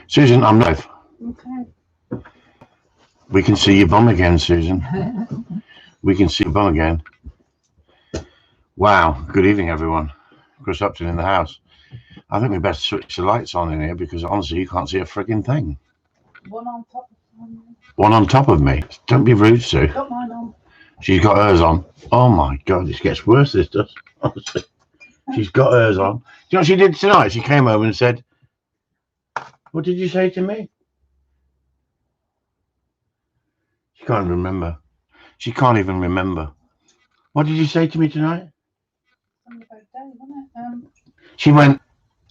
Susan, I'm live. Okay. We can see your bum again, Susan. We can see your bum again. Wow. Good evening, everyone. Chris Upton in the house. I think we best switch the lights on in here because honestly, you can't see a frigging thing. One on top of me. One on top of me. Don't be rude, Sue. Got mine on. She's got hers on. Oh my God, this gets worse, this does. Honestly. She's got hers on. Do you know what she did tonight? She came over and said, "What did you say to me?" She can't remember. She can't even remember. What did you say to me tonight? Something about day, wasn't it? She went,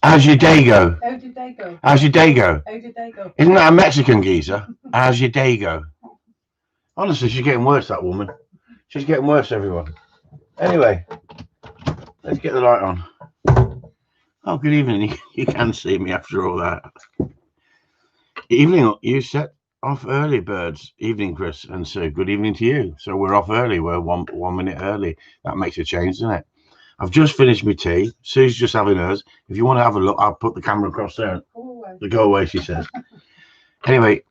"How's your day go? How did they go? How's your day go?" How did they go? Isn't that a Mexican geezer? How's your day go? Honestly, she's getting worse, that woman. She's getting worse, everyone. Anyway, let's get the light on. Oh, good evening. You can see me after all that. Evening, you set off early, birds. Evening, Chris, and Sue. Good evening to you. So we're off early. We're one minute early. That makes a change, doesn't it? I've just finished my tea. Sue's just having hers. If you want to have a look, I'll put the camera across there. Go away, she says. Anyway,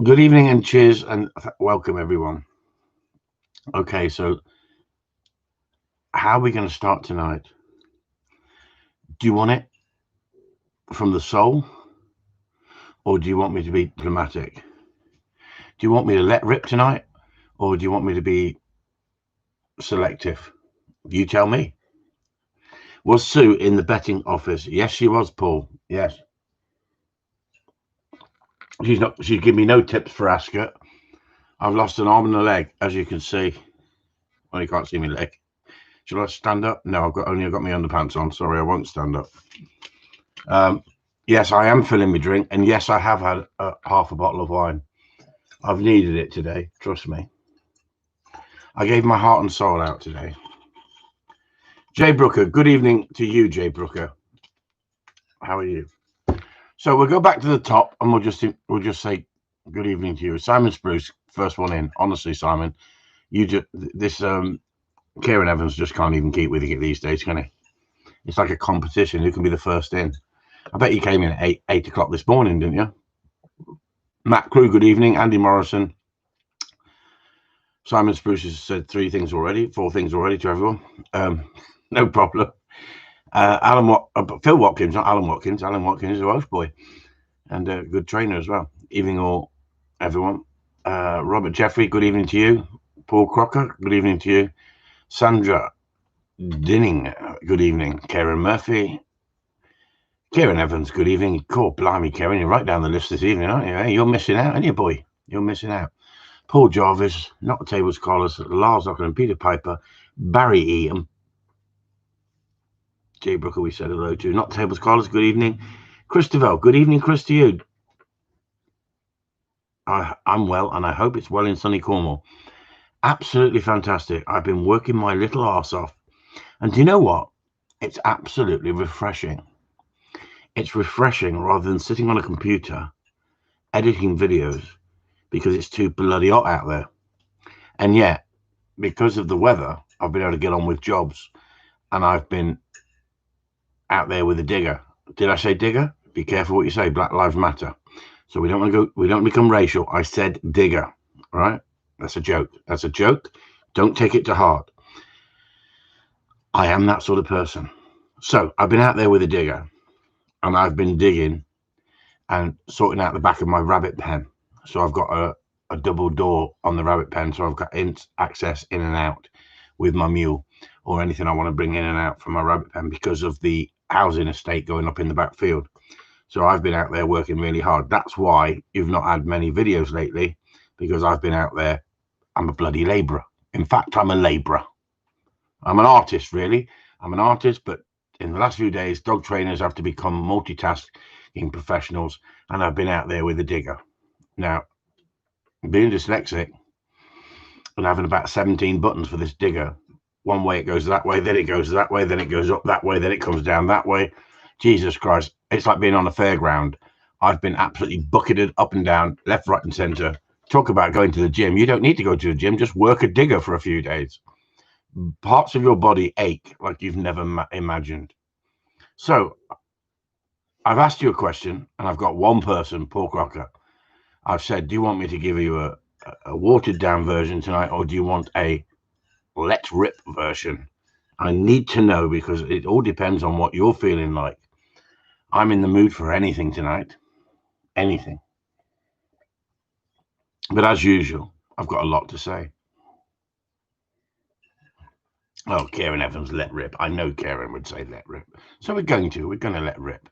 good evening and cheers and welcome, everyone. Okay, so how are we going to start tonight? Do you want it from the soul? Or do you want me to be dramatic? Do you want me to let rip tonight? Or do you want me to be selective? You tell me. Was Sue in the betting office? Yes, she was, Paul. Yes. She's given me no tips for Ascot. I've lost an arm and a leg, as you can see. Well, you can't see my leg. Shall I stand up? No, I've got my underpants on. Sorry, I won't stand up. Yes, I am filling my drink, and yes, I have had half a bottle of wine. I've needed it today, trust me. I gave my heart and soul out today. Jay Brooker, good evening to you, Jay Brooker. How are you? So we'll go back to the top, and we'll just say good evening to you. Simon Spruce, first one in. Honestly, Simon, Kieran Evans just can't even keep with it these days, can he? It's like a competition. Who can be the first in? I bet you came in at 8 o'clock this morning, didn't you? Matt Crew, good evening. Andy Morrison. Simon Spruce has said 4 things already to everyone. No problem. Phil Watkins, not Alan Watkins. Alan Watkins is a Welsh boy and a good trainer as well. Evening all, everyone. Robert Jeffrey, good evening to you. Paul Crocker, good evening to you. Sandra Dinning, good evening. Karen Murphy. Kieran Evans, good evening. Cool, blimey, Kieran, you're right down the list this evening, aren't you? Hey, you're missing out, aren't you, boy? You're missing out. Paul Jarvis, Not Tables Collars, Lars Ockenden, Peter Piper, Barry Eam. Jay Brooker, we said hello to. Not Tables Collars, good evening. Chris Devell, good evening, Chris, to you. I'm well, and I hope it's well in sunny Cornwall. Absolutely fantastic. I've been working my little arse off. And do you know what? It's absolutely refreshing. It's refreshing rather than sitting on a computer editing videos because it's too bloody hot out there. And yet, because of the weather, I've been able to get on with jobs. And I've been out there with a digger. Did I say digger? Be careful what you say. Black Lives Matter. So we don't become racial. I said digger, right? That's a joke. That's a joke. Don't take it to heart. I am that sort of person. So I've been out there with a digger and I've been digging and sorting out the back of my rabbit pen. So I've got a double door on the rabbit pen. So I've got access in and out with my mule or anything I want to bring in and out from my rabbit pen because of the housing estate going up in the back field. So I've been out there working really hard. That's why you've not had many videos lately, because I've been out there. I'm a bloody labourer. In fact, I'm a labourer. I'm an artist, really. I'm an artist, but in the last few days, dog trainers have to become multitasking professionals, and I've been out there with a digger. Now, being dyslexic and having about 17 buttons for this digger, one way it goes that way, then it goes that way, then it goes up that way, then it comes down that way. Jesus Christ, it's like being on a fairground. I've been absolutely bucketed up and down, left, right, and centre. Talk about going to the gym. You don't need to go to the gym. Just work a digger for a few days. Parts of your body ache like you've never imagined. So I've asked you a question, and I've got one person, Paul Crocker. I've said, do you want me to give you a watered down version tonight, or do you want a let's rip version? I need to know, because it all depends on what you're feeling like. I'm in the mood for anything tonight. Anything. But as usual, I've got a lot to say. Oh, Karen Evans, let rip. I know Karen would say let rip. So we're going to let rip.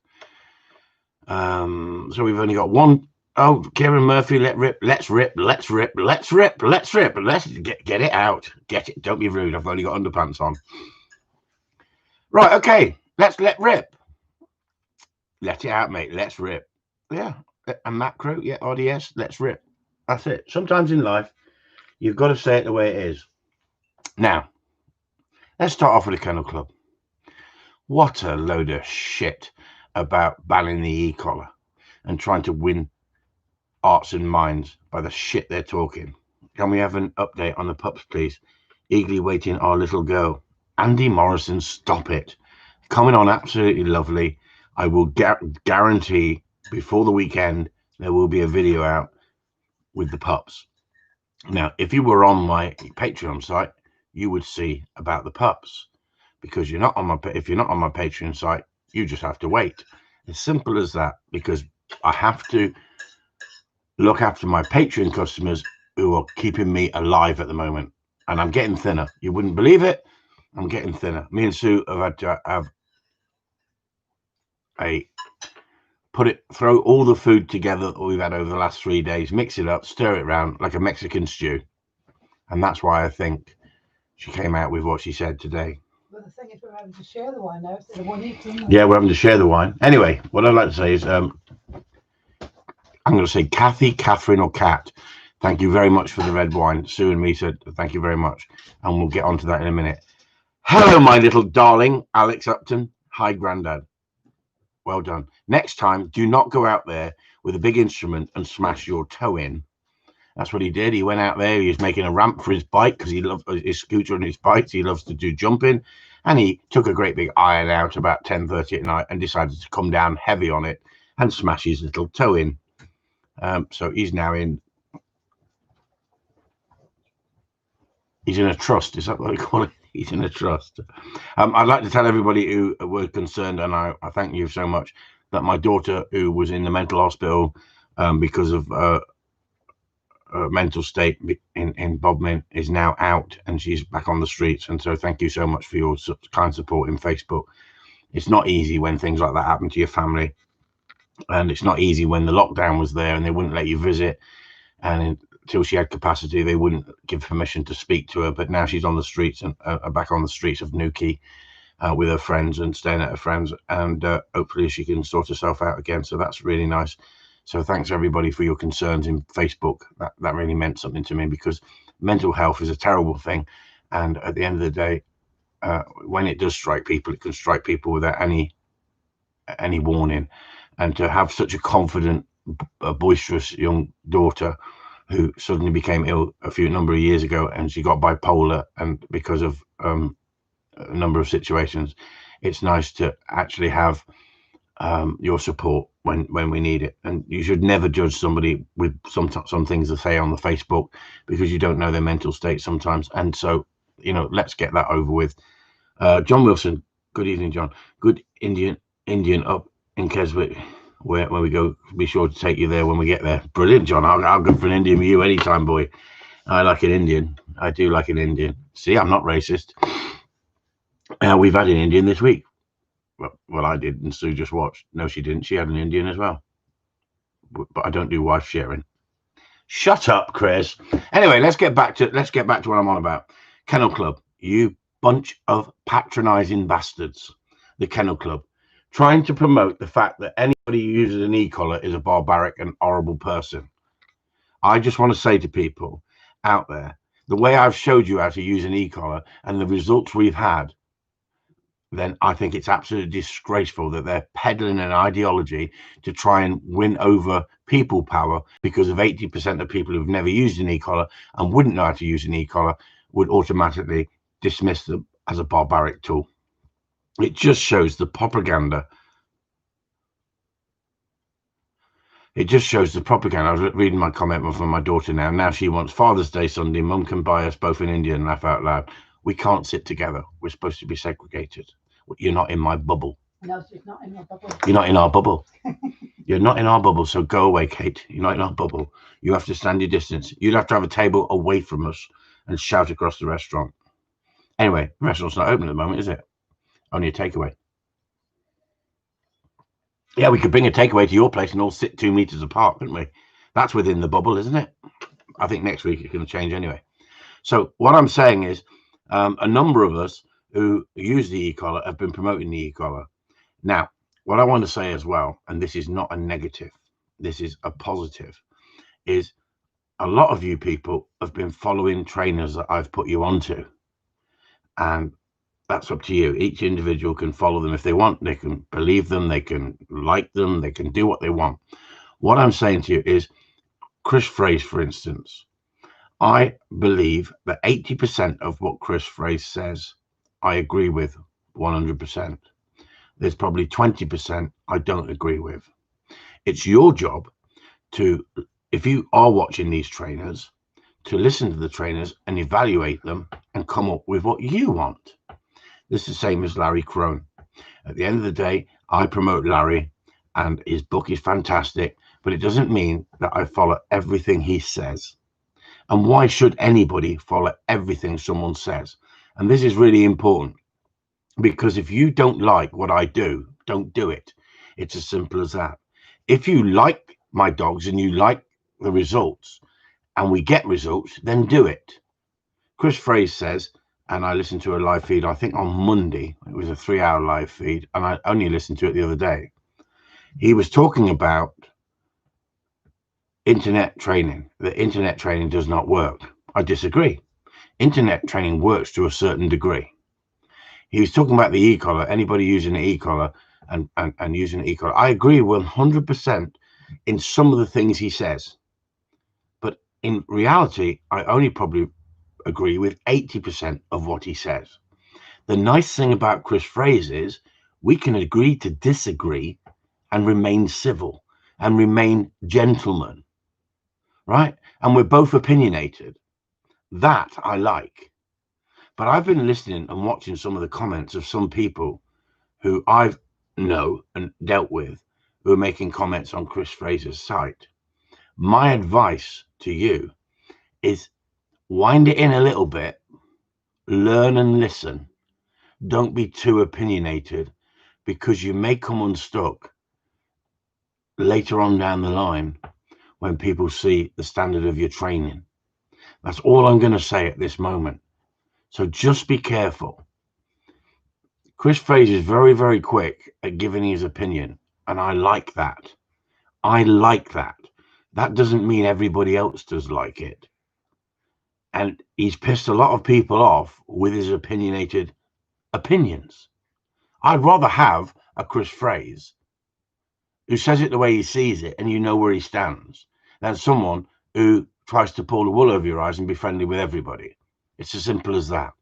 So we've only got one. Oh, Karen Murphy, let rip. Let's rip. Let's rip. Let's rip. Let's rip. Let's get it out. Get it. Don't be rude. I've only got underpants on. Right. Okay. Let's let rip. Let it out, mate. Let's rip. Yeah. And macro. Yeah. RDS. Let's rip. That's it. Sometimes in life, you've got to say it the way it is. Now, let's start off with the Kennel Club. What a load of shit about banning the e-collar and trying to win hearts and minds by the shit they're talking. Can we have an update on the pups, please? Eagerly waiting our little girl. Andy Morrison, stop it. Coming on absolutely lovely. I will guarantee before the weekend there will be a video out with the pups. Now, if you were on my Patreon site, you would see about the pups, because if you're not on my Patreon site, you just have to wait. As simple as that, because I have to look after my Patreon customers who are keeping me alive at the moment, and I'm getting thinner. You wouldn't believe it. I'm getting thinner. Me and Sue have had to have throw all the food together that we've had over the last 3 days, mix it up, stir it around like a Mexican stew. And that's why I think she came out with what she said today. But the thing is, we're having to share the wine now instead of one each. Yeah, we're having to share the wine. Anyway, what I'd like to say is, I'm going to say Kathy, Catherine, or Kat. Thank you very much for the red wine. Sue and me said thank you very much, and we'll get on to that in a minute. Hello, my little darling, Alex Upton. Hi, Grandad. Well done. Next time, do not go out there with a big instrument and smash your toe in. That's what he did. He went out there. He was making a ramp for his bike because he loved his scooter and his bikes. He loves to do jumping. And he took a great big iron out about 10:30 at night and decided to come down heavy on it and smash his little toe in. So he's now in. He's in a trust. Is that what they call it? He's in a trust. I'd like to tell everybody who were concerned, and I thank you so much, that my daughter, who was in the mental hospital because of mental state in Bodmin, is now out and she's back on the streets. And so thank you so much for your kind support in Facebook. It's not easy when things like that happen to your family, and it's not easy when the lockdown was there and they wouldn't let you visit, and until she had capacity they wouldn't give permission to speak to her. But now she's on the streets and back on the streets of Newquay with her friends and staying at her friends, and hopefully she can sort herself out again. So that's really nice. So thanks everybody for your concerns in Facebook. That really meant something to me, because mental health is a terrible thing, and at the end of the day, when it does strike people, it can strike people without any warning. And to have such a confident, boisterous young daughter who suddenly became ill a number of years ago, and she got bipolar, and because of a number of situations, it's nice to actually have your support when we need it. And you should never judge somebody with some things they say on the Facebook, because you don't know their mental state sometimes. And so, let's get that over with. John Wilson, good evening, John. Good Indian up in Keswick, where we go. Be sure to take you there when we get there. Brilliant, John. I'll go for an Indian with you anytime, boy. I like an Indian. I do like an Indian. See, I'm not racist. We've had an Indian this week. Well, I did, and Sue just watched. No, she didn't. She had an Indian as well. But I don't do wife sharing. Shut up, Chris. Anyway, let's get back to what I'm on about. Kennel Club, you bunch of patronizing bastards. The Kennel Club, trying to promote the fact that anybody who uses an e-collar is a barbaric and horrible person. I just want to say to people out there, the way I've showed you how to use an e-collar and the results we've had, then I think it's absolutely disgraceful that they're peddling an ideology to try and win over people power, because of 80% of people who've never used an e-collar and wouldn't know how to use an e-collar would automatically dismiss them as a barbaric tool. It just shows the propaganda It just shows the propaganda. I was reading my comment from my daughter now. Now she wants Father's Day Sunday. Mum can buy us both in India and laugh out loud. We can't sit together. We're supposed to be segregated. You're not in my bubble. No, she's not in your bubble. You're not in our bubble. You're not in our bubble. So go away, Kate. You're not in our bubble. You have to stand your distance. You'd have to have a table away from us and shout across the restaurant. Anyway, the restaurant's not open at the moment, is it? Only a takeaway. Yeah, we could bring a takeaway to your place and all sit 2 meters apart, couldn't we? That's within the bubble, isn't it? I think next week it's going to change anyway. So what I'm saying is a number of us who use the e-collar have been promoting the e-collar. Now, what I want to say as well, and this is not a negative, this is a positive, is a lot of you people have been following trainers that I've put you onto. And that's up to you. Each individual can follow them if they want. They can believe them. They can like them. They can do what they want. What I'm saying to you is Chris Fraser, for instance. I believe that 80% of what Chris Fraser says, I agree with 100%. There's probably 20% I don't agree with. It's your job to, if you are watching these trainers, to listen to the trainers and evaluate them and come up with what you want. This is the same as Larry Crone. At the end of the day, I promote Larry and his book is fantastic, but it doesn't mean that I follow everything he says. And why should anybody follow everything someone says? And this is really important, because if you don't like what I do, don't do it. It's as simple as that. If you like my dogs and you like the results and we get results, then do it. Chris Fraser says, and I listened to a live feed, I think on Monday, it was a 3-hour live feed, and I only listened to it the other day. He was talking about internet training. The internet training does not work. I disagree. Internet training works to a certain degree. He was talking about the e-collar, anybody using the e-collar and using the e-collar. I agree 100% in some of the things he says. But in reality, I only probably agree with 80% of what he says. The nice thing about Chris Fraser is we can agree to disagree and remain civil and remain gentlemen, right? And we're both opinionated. That I like. But I've been listening and watching some of the comments of some people who I know and dealt with who are making comments on Chris Fraser's site. My advice to you is wind it in a little bit, learn and listen. Don't be too opinionated, because you may come unstuck later on down the line when people see the standard of your training. That's all I'm going to say at this moment. So just be careful. Chris Fraser is very, very quick at giving his opinion, and I like that. I like that. That doesn't mean everybody else does like it. And he's pissed a lot of people off with his opinionated opinions. I'd rather have a Chris Fraser who says it the way he sees it and you know where he stands than someone who tries to pull the wool over your eyes and be friendly with everybody. It's as simple as that.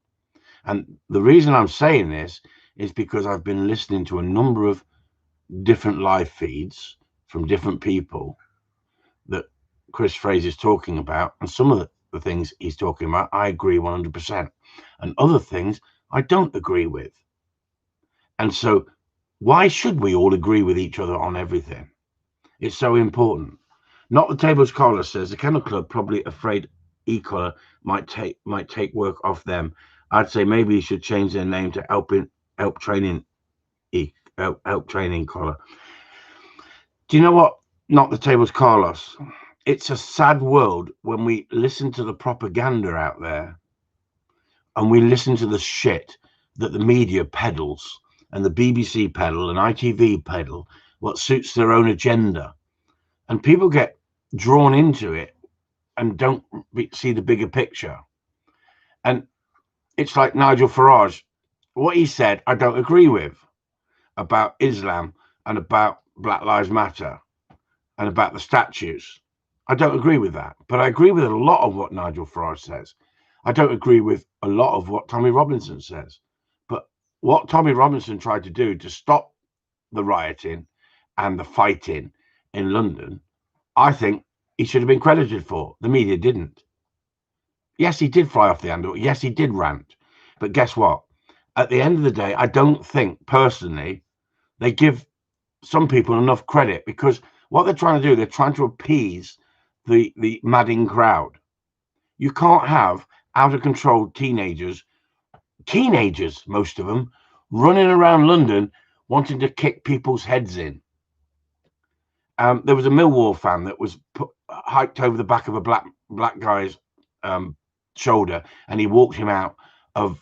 And the reason I'm saying this is because I've been listening to a number of different live feeds from different people that Chris Fraser is talking about, and some of the things he's talking about I agree 100%, and other things I don't agree with. And so why should we all agree with each other on everything? It's so important. Not the Tables Collar says the Kennel Club probably afraid e-collar might take work off them. I'd say maybe you should change their name to help training collar. Do you know what? Not the Tables Carlos. It's a sad world when we listen to the propaganda out there and we listen to the shit that the media peddles and the BBC peddle and ITV peddle, what suits their own agenda. And people get drawn into it and don't see the bigger picture. And it's like Nigel Farage. What he said, I don't agree with, about Islam and about Black Lives Matter and about the statues. I don't agree with that. But I agree with a lot of what Nigel Farage says. I don't agree with a lot of what Tommy Robinson says. But what Tommy Robinson tried to do to stop the rioting and the fighting in London I think he should have been credited for. The media didn't. Yes, he did fly off the handle. Yes, he did rant. But guess what? At the end of the day, I don't think personally they give some people enough credit, because what they're trying to do, they're trying to appease the madding crowd. You can't have out of control teenagers, most of them, running around London wanting to kick people's heads in. There was a Millwall fan that was hiked over the back of a black guy's shoulder, and he walked him out of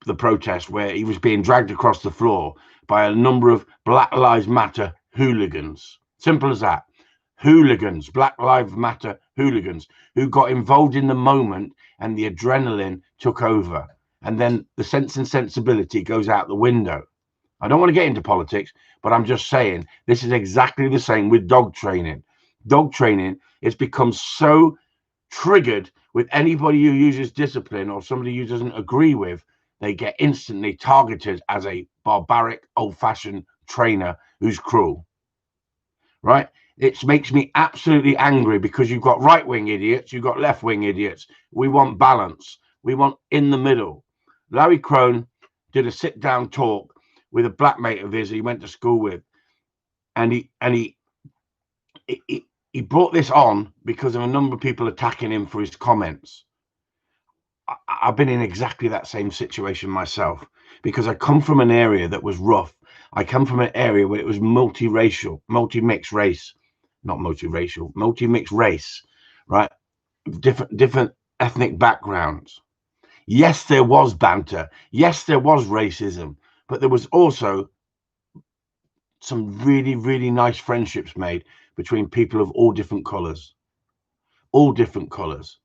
the protest, where he was being dragged across the floor by a number of Black Lives Matter hooligans. Simple as that. Hooligans, Black Lives Matter hooligans, who got involved in the moment, and the adrenaline took over, and then the sense and sensibility goes out the window. I don't want to get into politics, but I'm just saying this is exactly the same with dog training. Dog training has become so triggered with anybody who uses discipline or somebody who doesn't agree with. They get instantly targeted as a barbaric, old-fashioned trainer who's cruel, right? It makes me absolutely angry, because you've got right-wing idiots, you've got left-wing idiots. We want balance. We want in the middle. Larry Crone did a sit-down talk with a black mate of his he went to school with, and he brought this on because of a number of people attacking him for his comments. I've been in exactly that same situation myself, because I come from an area that was rough. I come from an area where it was multi-mixed race, right? Different ethnic backgrounds. Yes, there was banter. Yes, there was racism, but there was also some really, really nice friendships made between people of all different colours. All different colours.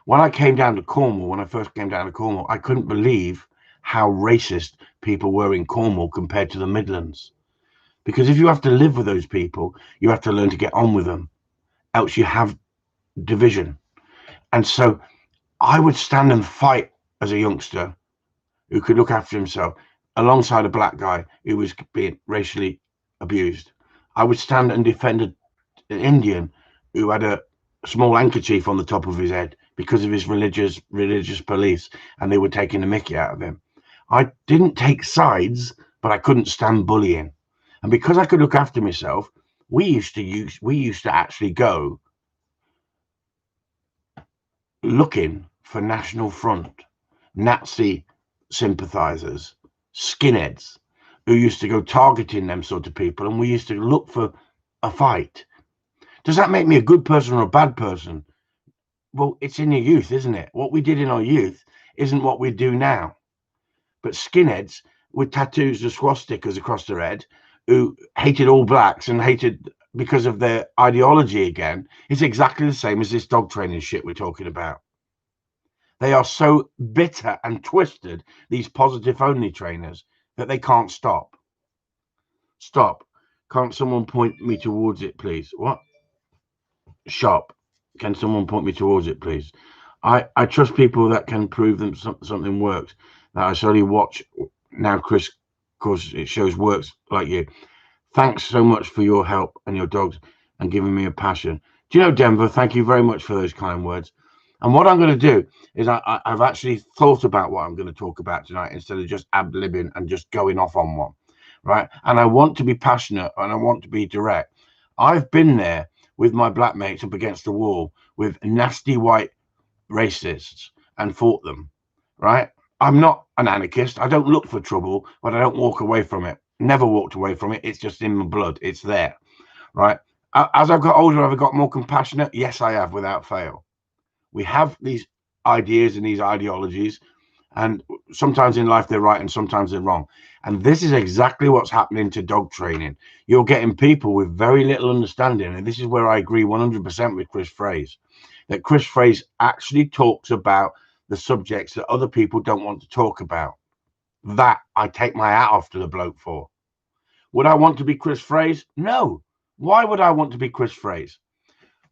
When I came down to Cornwall, when I first came down to Cornwall, I couldn't believe how racist people were in Cornwall compared to the Midlands. Because if you have to live with those people, you have to learn to get on with them, else you have division. And so I would stand and fight as a youngster who could look after himself alongside a black guy who was being racially abused. I would stand and defend an Indian who had a small handkerchief on the top of his head because of his religious beliefs, and they were taking the mickey out of him. I didn't take sides, but I couldn't stand bullying. And because I could look after myself, we used to actually go looking for National Front, Nazi sympathizers, skinheads, who used to go targeting them sort of people, and we used to look for a fight. Does that make me a good person or a bad person? Well, it's in your youth, isn't it? What we did in our youth isn't what we do now. But skinheads with tattoos of swastikas across their head, who hated all blacks and hated because of their ideology again, is exactly the same as this dog training shit we're talking about. They are so bitter and twisted, these positive only trainers, that they can't stop. Stop. Can't someone point me towards it, please? What? Shop. Can someone point me towards it, please? I trust people that can prove them something works. That I solely watch now, Chris, because it shows works like you. Thanks so much for your help and your dogs and giving me a passion. Do you know, Denver, thank you very much for those kind words. And what I'm going to do is I've actually thought about what I'm going to talk about tonight, instead of just ad-libbing and just going off on one, right? And I want to be passionate, and I want to be direct. I've been there with my black mates up against the wall with nasty white racists and fought them, right? I'm not an anarchist. I don't look for trouble, but I don't walk away from it. Never walked away from it. It's just in my blood. It's there, right? As I've got older, have I got more compassionate? Yes, I have, without fail. We have these ideas and these ideologies, and sometimes in life they're right and sometimes they're wrong. And this is exactly what's happening to dog training. You're getting people with very little understanding, and this is where I agree 100% with Chris Fraser, that Chris Fraser actually talks about the subjects that other people don't want to talk about. That I take my hat off to the bloke for. Would I want to be Chris Fraser? No. Why would I want to be Chris Fraser?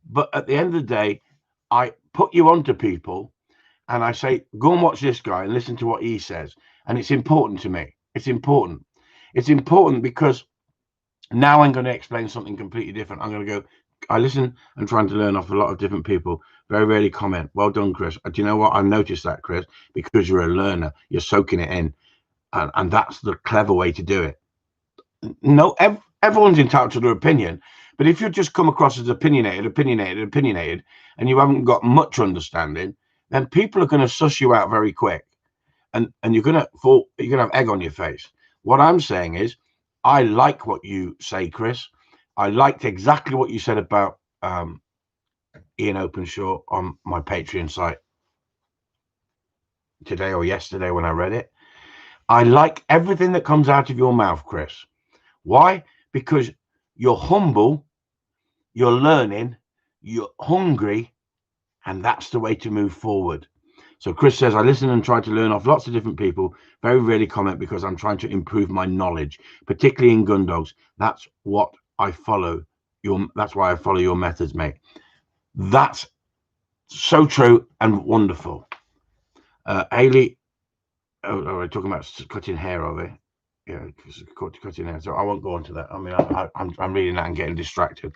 But at the end of the day, I put you onto people and I say, go and watch this guy and listen to what he says. And it's important to me. It's important. It's important because now I'm going to explain something completely different. I'm going to go, I listen and trying to learn off a lot of different people. Very rarely comment. Well done, Chris. Do you know what? I noticed that, Chris, because you're a learner. You're soaking it in, and that's the clever way to do it. No, everyone's entitled to their opinion, but if you just come across as opinionated, and you haven't got much understanding, then people are going to suss you out very quick, and you're going to have egg on your face. What I'm saying is, I like what you say, Chris. I liked exactly what you said about Ian Openshaw on my Patreon site today or yesterday when I read it. I like everything that comes out of your mouth, Chris. Why? Because you're humble, you're learning, you're hungry, and that's the way to move forward. So Chris says, I listen and try to learn off lots of different people. Very rarely comment because I'm trying to improve my knowledge, particularly in gun dogs. That's what I follow. That's why I follow your methods, mate. That's so true and wonderful. Haley, we're talking about cutting hair, are they? Yeah, cutting hair. So I won't go on to that. I mean, I'm reading that and getting distracted.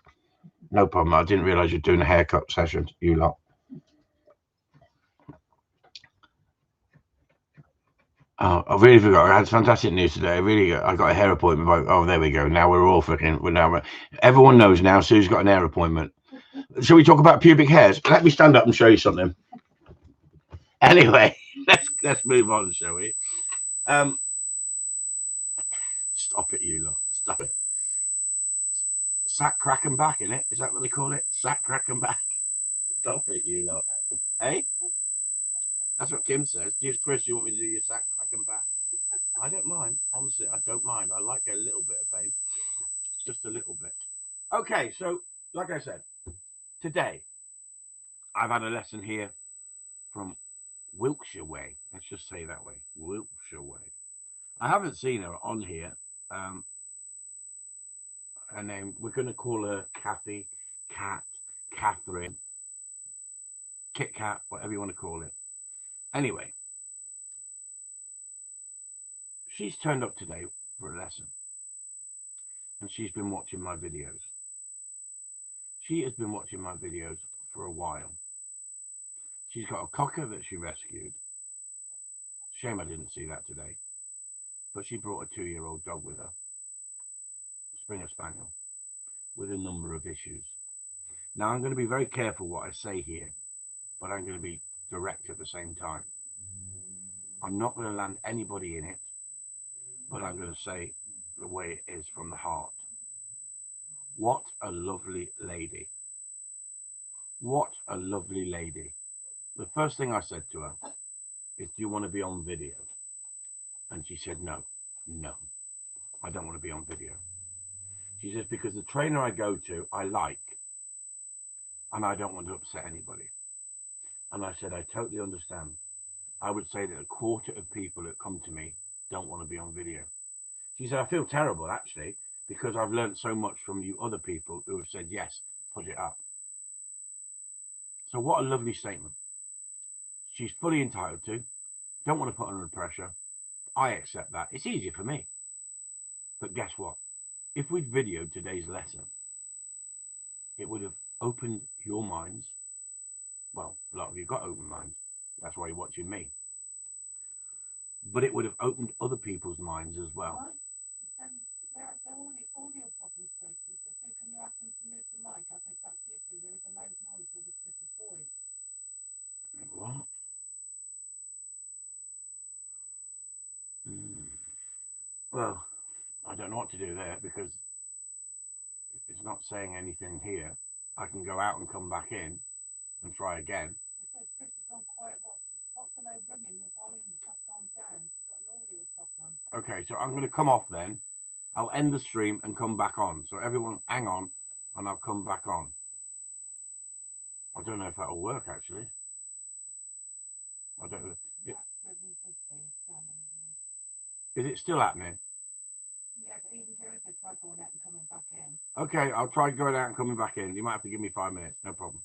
No problem. I didn't realize you're doing a haircut session, you lot. Oh, I really forgot. I had fantastic news today. I got a hair appointment. Oh, there we go. Now we're all freaking. Everyone knows now. Sue's got an hair appointment. Shall we talk about pubic hairs? Let me stand up and show you something. Anyway, let's move on, shall we? Stop it, you lot. Stop it. Sack, crack, and back, innit? Is that what they call it? Sack, crack, and back. Stop it, you lot. Hey? That's what Kim says. Chris, you want me to do your sack, crack, and back? I don't mind. Honestly, I don't mind. I like a little bit of pain. Just a little bit. Okay, so, like I said, today, I've had a lesson here from Wiltshire Way. Let's just say that way. Wiltshire Way. I haven't seen her on here. Her name, we're going to call her Kathy, Kat, Catherine, Kit Kat, whatever you want to call it. Anyway, she's turned up today for a lesson. And she's been watching my videos. She has been watching my videos for a while. She's got a cocker that she rescued. Shame I didn't see that today. But she brought a 2-year-old dog with her. Springer Spaniel. With a number of issues. Now I'm going to be very careful what I say here. But I'm going to be direct at the same time. I'm not going to land anybody in it. But I'm going to say the way it is from the heart. What a lovely lady. What a lovely lady. The first thing I said to her is, do you want to be on video? And she said, no, I don't want to be on video. She says, because the trainer I go to, I like, and I don't want to upset anybody. And I said, I totally understand. I would say that 1/4 of people that come to me don't want to be on video. She said, I feel terrible, actually, because I've learned so much from you other people who have said, yes, put it up. So what a lovely statement. She's fully entitled to. Don't want to put her under pressure. I accept that. It's easier for me. But guess what? If we'd videoed today's lesson, it would have opened your minds. Well, a lot of you got open minds. That's why you're watching me. But it would have opened other people's minds as well. What? Well, I don't know what to do there, because if it's not saying anything here, I can go out and come back in and try again. Okay, so I'm going to come off then. I'll end the stream and come back on. So everyone, hang on, and I'll come back on. I don't know if that'll work, actually. I don't know. Is it still happening? Okay, I'll try going out and coming back in. You might have to give me 5 minutes. No problem.